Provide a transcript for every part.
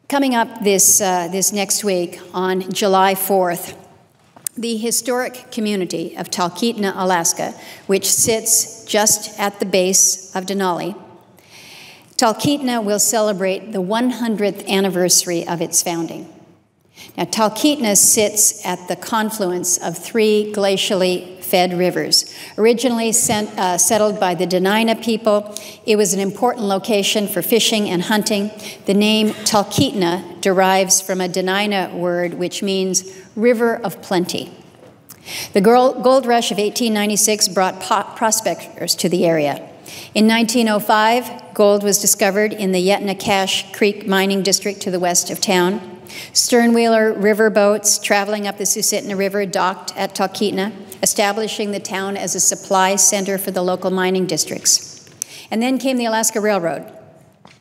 Coming up this next week on July 4th, the historic community of Talkeetna, Alaska, which sits just at the base of Denali, Talkeetna will celebrate the 100th anniversary of its founding. Now, Talkeetna sits at the confluence of three glacially fed rivers. Originally settled by the Dena'ina people, it was an important location for fishing and hunting. The name Talkeetna derives from a Dena'ina word which means river of plenty. The gold rush of 1896 brought prospectors to the area. In 1905, gold was discovered in the Yetnakash Creek mining district to the west of town. Sternwheeler river boats traveling up the Susitna River docked at Talkeetna, establishing the town as a supply center for the local mining districts. And then came the Alaska Railroad.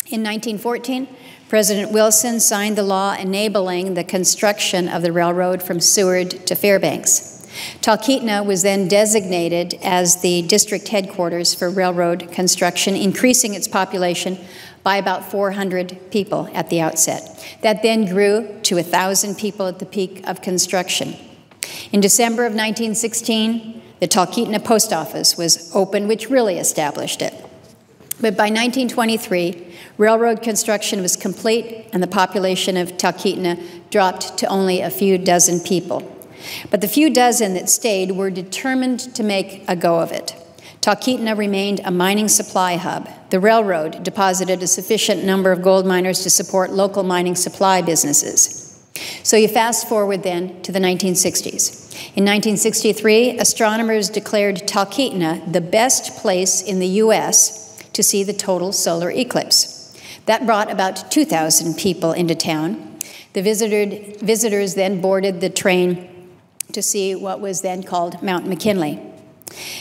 In 1914, President Wilson signed the law enabling the construction of the railroad from Seward to Fairbanks. Talkeetna was then designated as the district headquarters for railroad construction, increasing its population by about 400 people at the outset. That then grew to 1,000 people at the peak of construction. In December of 1916, the Talkeetna Post Office was opened, which really established it. But by 1923, railroad construction was complete and the population of Talkeetna dropped to only a few dozen people. But the few dozen that stayed were determined to make a go of it. Talkeetna remained a mining supply hub. The railroad deposited a sufficient number of gold miners to support local mining supply businesses. So you fast forward then to the 1960s. In 1963, astronomers declared Talkeetna the best place in the U.S. to see the total solar eclipse. That brought about 2,000 people into town. The visitors then boarded the train to see what was then called Mount McKinley.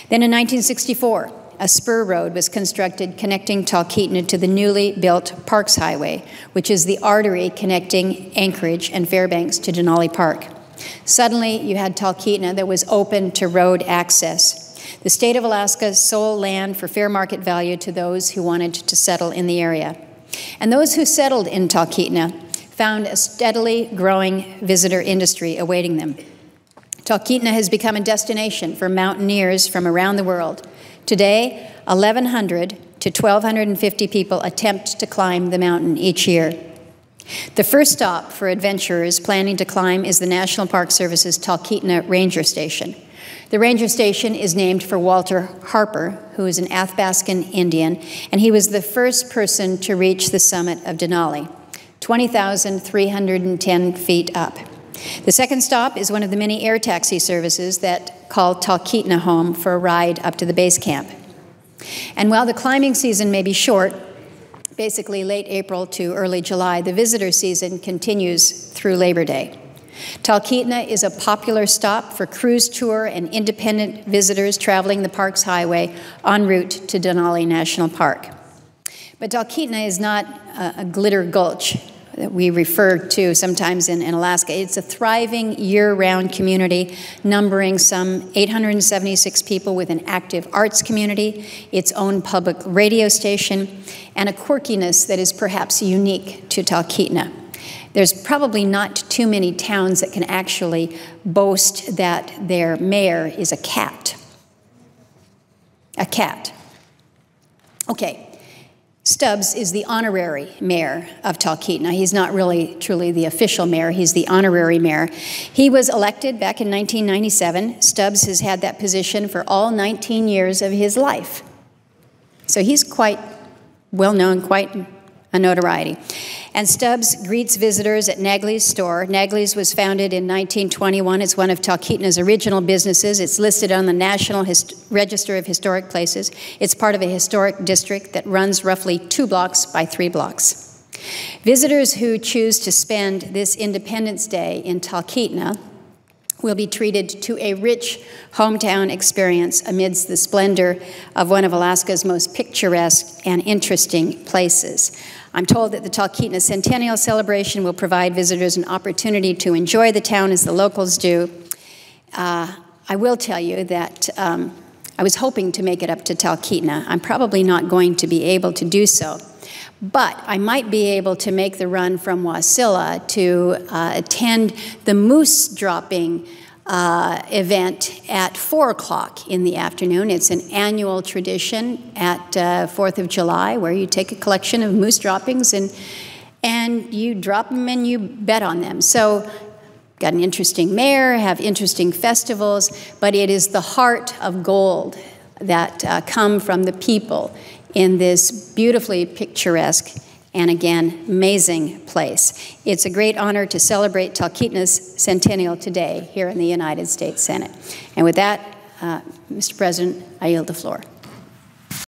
Then in 1964, a spur road was constructed connecting Talkeetna to the newly built Parks Highway, which is the artery connecting Anchorage and Fairbanks to Denali Park. Suddenly, you had Talkeetna that was open to road access. The state of Alaska sold land for fair market value to those who wanted to settle in the area. And those who settled in Talkeetna found a steadily growing visitor industry awaiting them. Talkeetna has become a destination for mountaineers from around the world. Today, 1,100 to 1,250 people attempt to climb the mountain each year. The first stop for adventurers planning to climb is the National Park Service's Talkeetna Ranger Station. The ranger station is named for Walter Harper, who is an Athabascan Indian, and he was the first person to reach the summit of Denali, 20,310 feet up. The second stop is one of the many air taxi services that call Talkeetna home for a ride up to the base camp. And while the climbing season may be short, basically late April to early July, the visitor season continues through Labor Day. Talkeetna is a popular stop for cruise tour and independent visitors traveling the Parks Highway en route to Denali National Park. But Talkeetna is not a glitter gulch that we refer to sometimes in Alaska. It's a thriving year-round community numbering some 876 people with an active arts community, its own public radio station, and a quirkiness that is perhaps unique to Talkeetna. There's probably not too many towns that can actually boast that their mayor is a cat. A cat. Okay. Stubbs is the honorary mayor of Talkeetna. He's not really truly the official mayor. He's the honorary mayor. He was elected back in 1997. Stubbs has had that position for all 19 years of his life. So he's quite well known, quite a notoriety. And Stubbs greets visitors at Nagley's store. Nagley's was founded in 1921. It's one of Talkeetna's original businesses. It's listed on the National Register of Historic Places. It's part of a historic district that runs roughly 2 blocks by 3 blocks. Visitors who choose to spend this Independence Day in Talkeetna will be treated to a rich hometown experience amidst the splendor of one of Alaska's most picturesque and interesting places. I'm told that the Talkeetna Centennial celebration will provide visitors an opportunity to enjoy the town as the locals do. I will tell you that I was hoping to make it up to Talkeetna. I'm probably not going to be able to do so. But I might be able to make the run from Wasilla to attend the moose dropping event at 4 o'clock in the afternoon. It's an annual tradition at 4th of July where you take a collection of moose droppings and you drop them and you bet on them. So got an interesting mayor, have interesting festivals, but it is the heart of gold that come from the people in this beautifully picturesque and again, amazing place. It's a great honor to celebrate Talkeetna's centennial today here in the United States Senate. And with that, Mr. President, I yield the floor.